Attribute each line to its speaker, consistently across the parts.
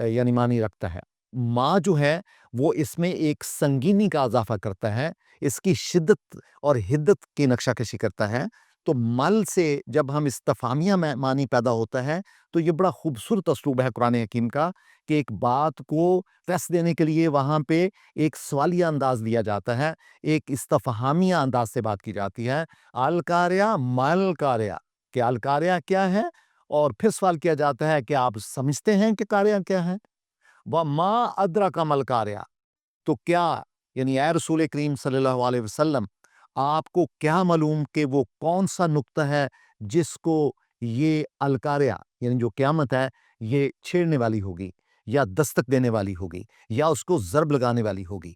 Speaker 1: یعنی معنی رکھتا ہے۔ ما جو ہے وہ اس میں ایک سنگینی کا اضافہ کرتا ہے، اس کی شدت اور حدت کی نقشہ کشی کرتا ہے۔ تو مل سے جب ہم استفہامیہ میں معنی پیدا ہوتا ہے تو یہ بڑا خوبصورت اسلوب ہے قرآن حکیم کا کہ ایک بات کو رس دینے کے لیے وہاں پہ ایک سوالیہ انداز لیا جاتا ہے، ایک استفہامیہ انداز سے بات کی جاتی ہے۔ القاریہ مل قاریہ، کہ القاریہ کیا ہے، اور پھر سوال کیا جاتا ہے کہ آپ سمجھتے ہیں کہ قاریہ کیا ہے؟ وَمَا أَدْرَكَ مَا الْقَارِعَةُ، تو کیا، یعنی اے رسول کریم صلی اللہ علیہ وسلم، آپ کو کیا معلوم کہ وہ کون سا نقطہ ہے جس کو یہ القاریہ یعنی جو قیامت ہے یہ چھیڑنے والی ہوگی یا دستک دینے والی ہوگی یا اس کو ضرب لگانے والی ہوگی۔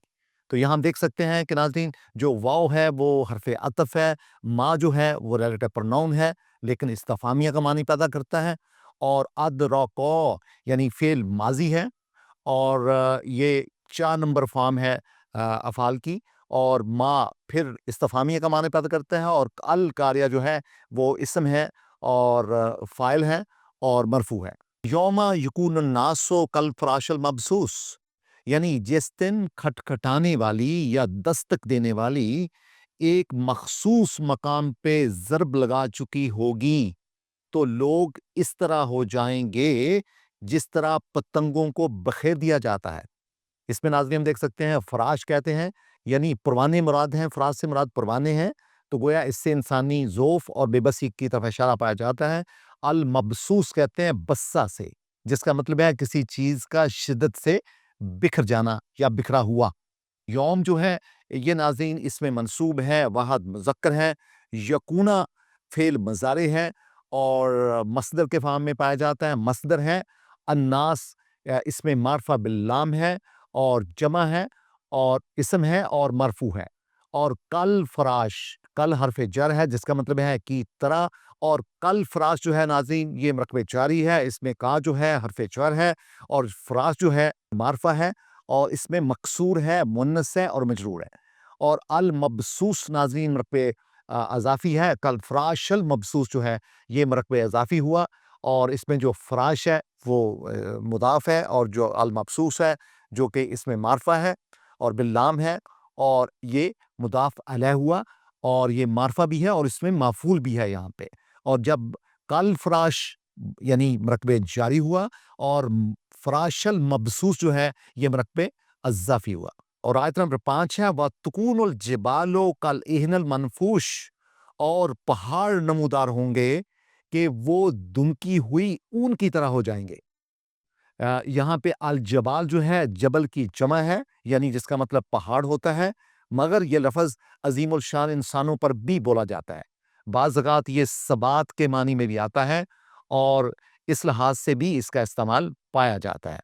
Speaker 1: تو یہاں ہم دیکھ سکتے ہیں کہ ناظرین جو واو ہے وہ حرف عطف ہے، ما جو ہے وہ ریلیٹو پروناؤن ہے لیکن استفہامیہ کا معنی پیدا کرتا ہے، اور ادرکو یعنی فعل ماضی ہے، اور یہ 4 نمبر فارم ہے افعال کی، اور ما پھر استفہامیہ کا معنی پیدا کرتا ہے، اور القاریہ جو ہے وہ اسم ہے اور فاعل ہے اور مرفوع ہے۔ یوم یکون الناس کالفراش المبثوث، یعنی جس دن کھٹکھٹانے والی یا دستک دینے والی ایک مخصوص مقام پہ ضرب لگا چکی ہوگی تو لوگ اس طرح ہو جائیں گے جس طرح پتنگوں کو بخیر دیا جاتا ہے۔ اس میں ناظرین ہم دیکھ سکتے ہیں فراش کہتے ہیں، یعنی پروانے مراد ہیں، فراش سے مراد پروانے ہیں، تو گویا اس سے انسانی ذوف اور بے بسی کی طرف اشارہ پایا جاتا ہے۔ المبسوس کہتے ہیں بسا سے، جس کا مطلب ہے کسی چیز کا شدت سے بکھر جانا یا بکھرا ہوا۔ یوم جو ہے یہ ناظرین اس میں منصوب ہے، واحد مذکر ہے، یکونا فعل مضارع ہے اور مصدر کے فارم میں پایا جاتا ہے، مصدر ہے۔ الناس اس میں معرفہ باللام ہے اور جمع ہے اور اسم ہے اور مرفوع ہے، اور کل فراش، کل حرف جر ہے جس کا مطلب ہے کی طرح، اور کل فراش جو ہے ناظرین یہ مرکب جاری ہے، اس میں کا جو ہے حرف جر ہے اور فراش جو ہے معرفہ ہے اور اس میں مکسور ہے، مؤنث ہے اور مجرور ہے، اور المبسوس ناظرین مرکب اضافی ہے، کل فراش المبسوس جو ہے یہ مرکب اضافی ہوا، اور اس میں جو فراش ہے وہ مضاف ہے، اور جو المبسوس ہے جو کہ اس میں معرفہ ہے اور باللام ہے، اور یہ مضاف الیہ ہوا، اور یہ معرفہ بھی ہے اور اس میں مفعول بھی ہے یہاں پہ، اور جب کل فراش یعنی مرکب جاری ہوا اور فراش المبسوس جو ہے یہ مرکب اضافی ہوا۔ اور آیت نمبر 5 ہے وَتَكُونُ الْجِبَالُ كَالْعِهْنِ الْمَنْفُوشِ، اور پہاڑ نمودار ہوں گے کہ وہ دمکی ہوئی اون کی طرح ہو جائیں گے۔ یہاں پہ الجبال جو ہے جبل کی جمع ہے، یعنی جس کا مطلب پہاڑ ہوتا ہے، مگر یہ لفظ عظیم الشان انسانوں پر بھی بولا جاتا ہے، بعض اوقات یہ ثبات کے معنی میں بھی آتا ہے اور اس لحاظ سے بھی اس کا استعمال پایا جاتا ہے۔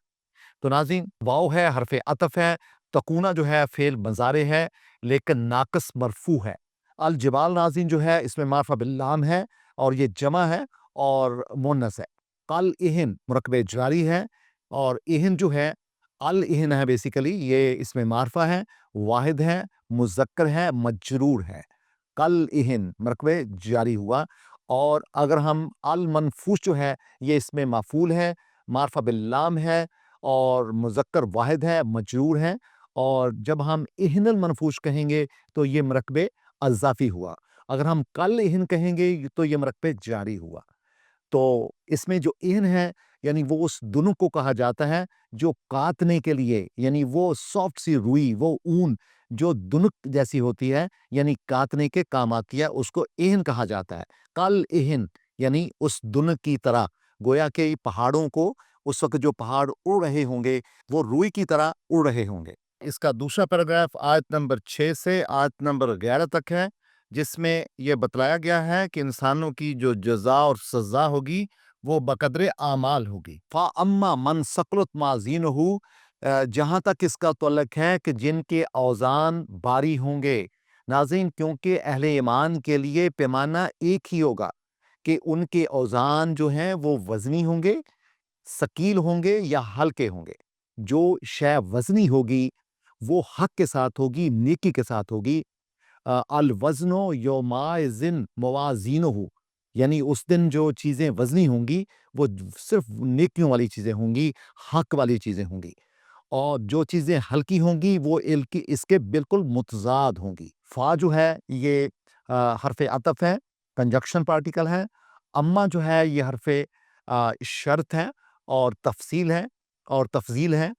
Speaker 1: تو ناظرین واو ہے، حرف عطف ہے، تکونا جو ہے فعل مضارع ہے لیکن ناقص مرفوع ہے۔ الجبال ناظرین جو ہے اس میں معرفہ باللام ہے اور یہ جمع ہے اور مؤنث ہے۔ قل اہن مرکب جاری ہے، اور اہن جو ہے الاہن ہے بیسیکلی، یہ اس میں معرفہ ہے، واحد ہے، مذکر ہے، مجرور ہے۔ قل اہن مرکب جاری ہوا، اور اگر ہم المنفوش جو ہے یہ اس میں مفعول ہے، معرفہ باللام ہے اور مذکر واحد ہے، مجرور ہے، اور جب ہم اہن المنفوش کہیں گے تو یہ مرکب اضافی ہوا، اگر ہم کل اہن کہیں گے تو یہ مرکب جاری ہوا۔ تو اس میں جو اہن ہے یعنی وہ اس دنو کو کہا جاتا ہے جو کاتنے کے لیے، یعنی وہ سافٹ سی روئی، وہ اون جو دنک جیسی ہوتی ہے یعنی کاتنے کے کام آتی ہے، اس کو اہن کہا جاتا ہے۔ کل اہن یعنی اس دنک کی طرح، گویا کہ پہاڑوں کو اس وقت جو پہاڑ اڑ رہے ہوں گے وہ روئی کی طرح اڑ رہے ہوں گے۔ اس کا دوسرا پیراگراف آیت نمبر 6 سے آیت نمبر 11 تک ہے، جس میں یہ بتلایا گیا ہے کہ انسانوں کی جو جزا اور سزا ہوگی وہ بقدر اعمال ہوگی۔ فَأَمَّا مَنْ ثَقُلَتْ مَوَازِينُهُ، جہاں تک اس کا تعلق ہے کہ جن کے اوزان باری ہوں گے، ناظرین کیونکہ اہل ایمان کے لیے پیمانہ ایک ہی ہوگا کہ ان کے اوزان جو ہیں وہ وزنی ہوں گے، ثقیل ہوں گے یا ہلکے ہوں گے۔ جو شے وزنی ہوگی وہ حق کے ساتھ ہوگی، نیکی کے ساتھ ہوگی۔ الوزن یومئذ موازینہ، یعنی اس دن جو چیزیں وزنی ہوں گی وہ صرف نیکیوں والی چیزیں ہوں گی، حق والی چیزیں ہوں گی، اور جو چیزیں ہلکی ہوں گی وہ اس کے بالکل متضاد ہوں گی۔ فا جو ہے یہ حرف عطف ہے، کنجکشن پارٹیکل ہے۔ اما جو ہے یہ حرف شرط ہے اور تفصیل ہے اور تفضیل ہے،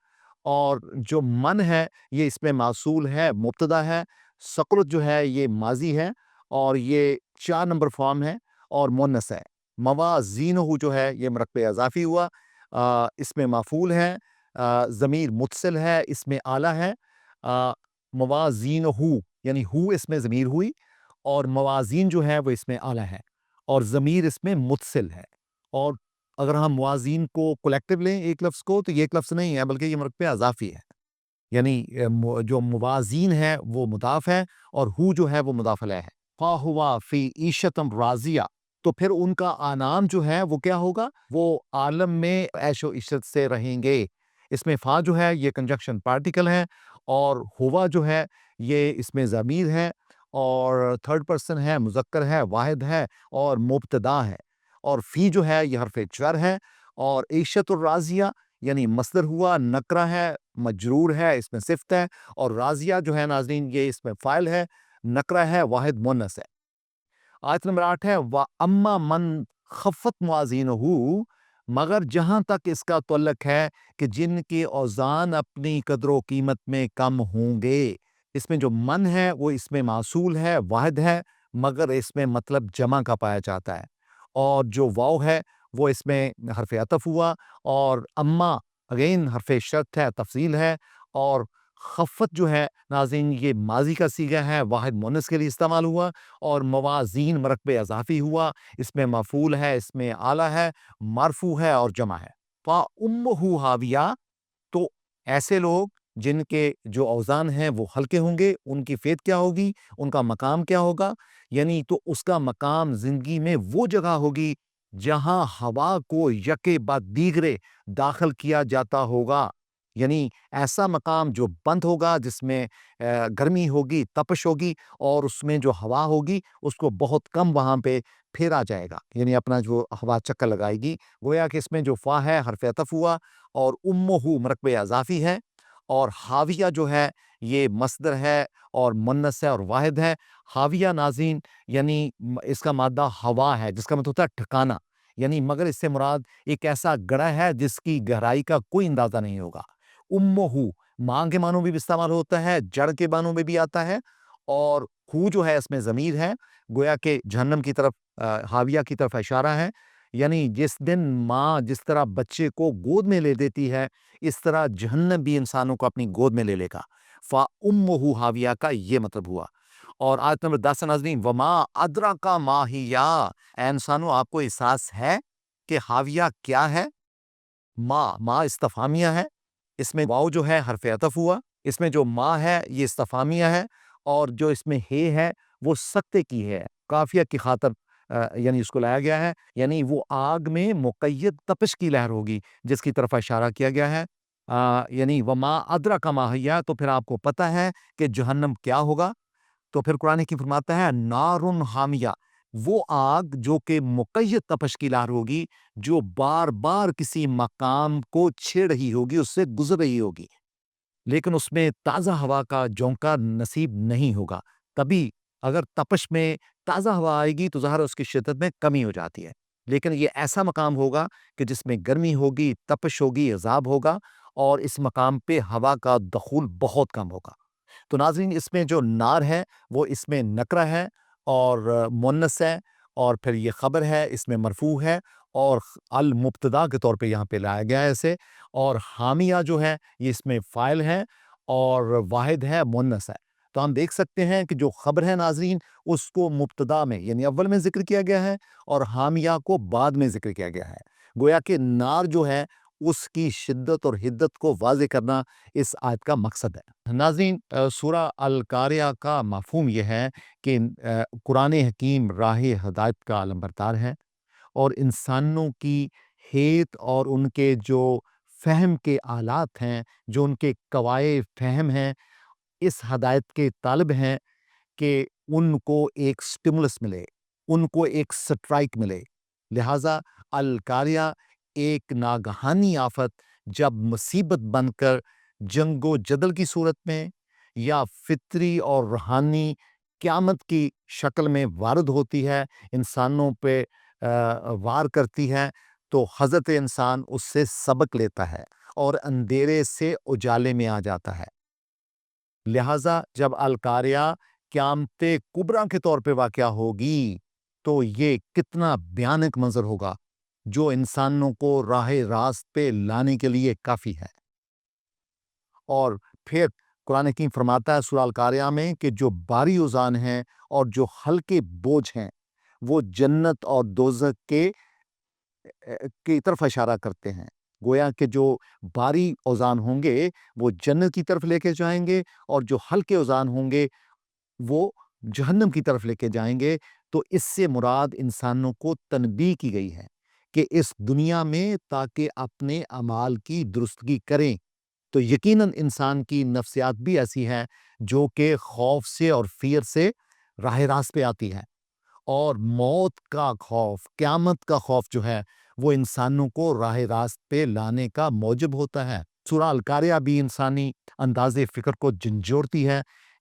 Speaker 1: اور جو من ہے یہ اس میں موصول ہے، مبتدا ہے۔ سقرت جو ہے یہ ماضی ہے اور یہ 4 نمبر فارم ہے اور مونس ہے۔ موازینہ جو ہے یہ مرکب اضافی ہوا، اس میں مفعول ہے، ضمیر متصل ہے، اس میں اعلیٰ ہے۔ موازینہ یعنی اس میں ضمیر ہوئی، اور موازین جو ہے وہ اس میں اعلیٰ ہے اور ضمیر اس میں متصل ہے۔ اور اگر ہم موازین کو کلیکٹیو لیں ایک لفظ کو، تو یہ ایک لفظ نہیں ہے بلکہ یہ مرکب اضافی ہے، یعنی جو موازین ہے وہ مضاف ہے اور جو ہے وہ مضاف الیہ ہے۔ فا ہوا فی عیشتم راضیہ، تو پھر ان کا انعام جو ہے وہ کیا ہوگا؟ وہ عالم میں عیش و عشرت سے رہیں گے۔ اس میں فا جو ہے یہ کنجکشن پارٹیکل ہے، اور ہوا جو ہے یہ اس میں ضمیر ہے اور تھرڈ پرسن ہے، مذکر ہے، واحد ہے اور مبتدا ہے، اور فی جو ہے یہ حرف جر ہے، اور عیشت الراضیہ یعنی مصدر ہوا، نکرہ ہے، مجرور ہے، اس میں صفت ہے، اور راضیہ جو ہے ناظرین یہ اس میں فاعل ہے، نکرہ ہے، واحد مونس ہے۔ آیت نمبر 8 ہے وَأَمَّا مَنْ خَفَّتْ مَوَازِينُهُ، مگر جہاں تک اس کا تعلق ہے کہ جن کے اوزان اپنی قدر و قیمت میں کم ہوں گے۔ اس میں جو من ہے وہ اس میں موصول ہے، واحد ہے، مگر اس میں مطلب جمع کا پایا جاتا ہے، اور جو واو ہے وہ اس میں حرف عطف ہوا، اور اما اگین حرف شرط ہے، تفصیل ہے، اور خفت جو ہے ناظرین یہ ماضی کا صیغہ ہے، واحد مونس کے لیے استعمال ہوا، اور موازین مرکب اضافی ہوا، اس میں مفعول ہے، اس میں اعلیٰ ہے، مرفوع ہے اور جمع ہے۔ فَأُمُّهُ ہاویہ، تو ایسے لوگ جن کے جو اوزان ہیں وہ ہلکے ہوں گے، ان کی فیت کیا ہوگی، ان کا مقام کیا ہوگا؟ یعنی تو اس کا مقام زندگی میں وہ جگہ ہوگی جہاں ہوا کو یکے بعد دیگرے داخل کیا جاتا ہوگا، یعنی ایسا مقام جو بند ہوگا، جس میں گرمی ہوگی، تپش ہوگی، اور اس میں جو ہوا ہوگی اس کو بہت کم وہاں پہ پھیرا جائے گا، یعنی اپنا جو ہوا چکر لگائے گی۔ گویا کہ اس میں جو فا ہے حرف عطف ہوا، اور امہ مرکب اضافی ہے، اور حاویہ جو ہے یہ مصدر ہے اور منس ہے اور واحد ہے۔ حاویہ ناظرین یعنی اس کا مادہ ہوا ہے، جس کا مطلب ہوتا ہے ٹھکانا، یعنی مگر اس سے مراد ایک ایسا گڑھا ہے جس کی گہرائی کا کوئی اندازہ نہیں ہوگا۔ امہ ماں کے معنوں میں بھی استعمال ہوتا ہے، جڑ کے معنوں میں بھی آتا ہے، اور جو ہے اس میں ضمیر ہے، گویا کہ جہنم کی طرف، حاویہ کی طرف اشارہ ہے، یعنی جس دن ماں جس طرح بچے کو گود میں لے دیتی ہے، اس طرح جہنم بھی انسانوں کو اپنی گود میں لے لے گا۔ فَأُمُّهُ حاویہ کا یہ مطلب ہوا۔ اور آیت نمبر 10 ناظرین وَمَا أَدْرَاكَ مَا هِيَ، اے انسانوں آپ کو احساس ہے کہ حاویہ کیا ہے؟ ما استفہامیہ ہے، اس میں واو جو ہے حرف عطف ہوا، اس میں جو ما ہے یہ استفہامیہ ہے، اور جو اس میں ہے وہ سکتے کی ہے، کافیہ کی خاطر یعنی اس کو لایا گیا ہے، یعنی وہ آگ میں مقید تپش کی لہر ہوگی جس کی طرف اشارہ کیا گیا ہے۔ یعنی وما ادرک ما ہی، تو پھر آپ کو پتہ ہے کہ جہنم کیا ہوگا۔ تو پھر قرآن کی فرماتا ہے نارن حامیہ، وہ آگ جو کہ مقید تپش کی لہر ہوگی، جو بار بار کسی مقام کو چھیڑ رہی ہوگی، اس سے گزر رہی ہوگی، لیکن اس میں تازہ ہوا کا جھونکا نصیب نہیں ہوگا۔ تبھی اگر تپش میں تازہ ہوا آئے گی تو ظاہر اس کی شدت میں کمی ہو جاتی ہے، لیکن یہ ایسا مقام ہوگا کہ جس میں گرمی ہوگی، تپش ہوگی، عذاب ہوگا، اور اس مقام پہ ہوا کا دخول بہت کم ہوگا۔ تو ناظرین اس میں جو نار ہے وہ اس میں نکرہ ہے اور مونس ہے، اور پھر یہ خبر ہے، اس میں مرفوع ہے، اور المبتدا کے طور پہ یہاں پہ لایا گیا ہے اسے، اور حامیہ جو ہے یہ اس میں فاعل ہے اور واحد ہے، مونس ہے۔ تو ہم دیکھ سکتے ہیں کہ جو خبر ہے ناظرین اس کو مبتدا میں یعنی اول میں ذکر کیا گیا ہے، اور حامیہ کو بعد میں ذکر کیا گیا ہے، گویا کہ نار جو ہے اس کی شدت اور حدت کو واضح کرنا اس آیت کا مقصد ہے۔ ناظرین سورہ القاریہ کا مفہوم یہ ہے کہ قرآن حکیم راہ ہدایت کا علمبردار ہے، اور انسانوں کی ہیت اور ان کے جو فہم کے آلات ہیں، جو ان کے کوائے فہم ہیں، اس ہدایت کے طالب ہیں کہ ان کو ایک سٹیمولس ملے، ان کو ایک سٹرائک ملے۔ لہٰذا القاریہ ایک ناگہانی آفت جب مصیبت بن کر جنگ و جدل کی صورت میں یا فطری اور روحانی قیامت کی شکل میں وارد ہوتی ہے، انسانوں پہ وار کرتی ہے، تو حضرت انسان اس سے سبق لیتا ہے اور اندھیرے سے اجالے میں آ جاتا ہے۔ لہٰذا جب القاریہ قیامت کبریٰ کے طور پہ واقعہ ہوگی تو یہ کتنا بھیانک منظر ہوگا جو انسانوں کو راہ راست پہ لانے کے لیے کافی ہے۔ اور پھر قرآن حکیم فرماتا ہے سورہ القاریہ میں کہ جو بھاری اوزان ہیں اور جو ہلکے بوجھ ہیں وہ جنت اور دوزخ کی طرف اشارہ کرتے ہیں۔ گویا کہ جو بھاری اوزان ہوں گے وہ جنت کی طرف لے کے جائیں گے، اور جو ہلکے اوزان ہوں گے وہ جہنم کی طرف لے کے جائیں گے۔ تو اس سے مراد انسانوں کو تنبیہ کی گئی ہے کہ اس دنیا میں تاکہ اپنے اعمال کی درستگی کریں، تو یقیناً انسان کی نفسیات بھی ایسی ہے جو کہ خوف سے اور فیر سے راہ راست پہ آتی ہے، اور موت کا خوف، قیامت کا خوف جو ہے وہ انسانوں کو راہ راست پہ لانے کا موجب ہوتا ہے۔ سورہ القاریہ بھی انسانی انداز فکر کو جھنجھوڑتی ہے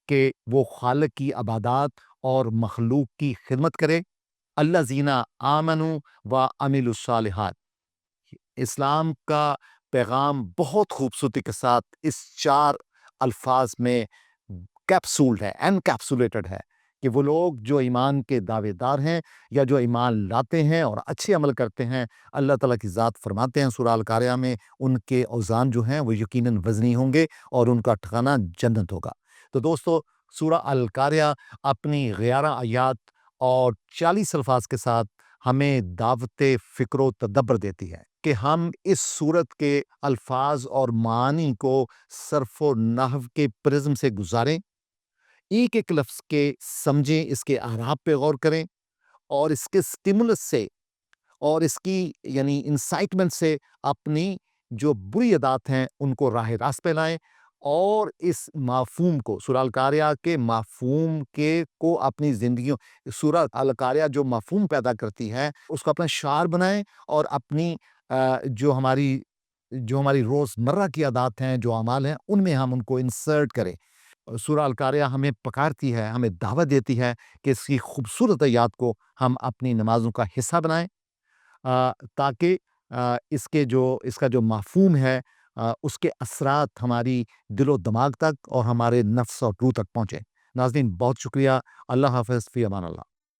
Speaker 1: کہ وہ خالق کی عبادات اور مخلوق کی خدمت کرے۔ الذین آمنوا وعملوا الصالحات، اسلام کا پیغام بہت خوبصورتی کے ساتھ اس 4 الفاظ میں کیپسولڈ ہے، انکیپسولیٹڈ ہے، کہ وہ لوگ جو ایمان کے دعوے دار ہیں یا جو ایمان لاتے ہیں اور اچھے عمل کرتے ہیں، اللہ تعالیٰ کی ذات فرماتے ہیں سورہ القاریہ میں ان کے اوزان جو ہیں وہ یقیناً وزنی ہوں گے اور ان کا ٹھکانہ جنت ہوگا۔ تو دوستو، سورہ القاریہ اپنی 11 آیات اور 40 الفاظ کے ساتھ ہمیں دعوت فکر و تدبر دیتی ہے کہ ہم اس سورت کے الفاظ اور معانی کو صرف و نحو کے پرزم سے گزاریں، ایک ایک لفظ کے سمجھیں، اس کے اعراب پہ غور کریں، اور اس کے سٹیمولس سے اور اس کی یعنی انسائٹمنٹ سے اپنی جو بری عادات ہیں ان کو راہ راست پہ لائیں، اور اس مفہوم کو، سورہ القاریہ کے مفہوم کو اپنی زندگیوں، سورہ القاریہ جو مفہوم پیدا کرتی ہے اس کو اپنا شعار بنائیں، اور اپنی جو ہماری روزمرہ کی عادات ہیں، جو اعمال ہیں، ان میں ہم ان کو انسرٹ کریں۔ سورہ القاریہ ہمیں پکارتی ہے، ہمیں دعوت دیتی ہے کہ اس کی خوبصورت آیات کو ہم اپنی نمازوں کا حصہ بنائیں، تاکہ اس کا جو مفہوم ہے اس کے اثرات ہماری دل و دماغ تک اور ہمارے نفس اور روح تک پہنچے۔ ناظرین، بہت شکریہ۔ اللہ حافظ، فی امان اللہ۔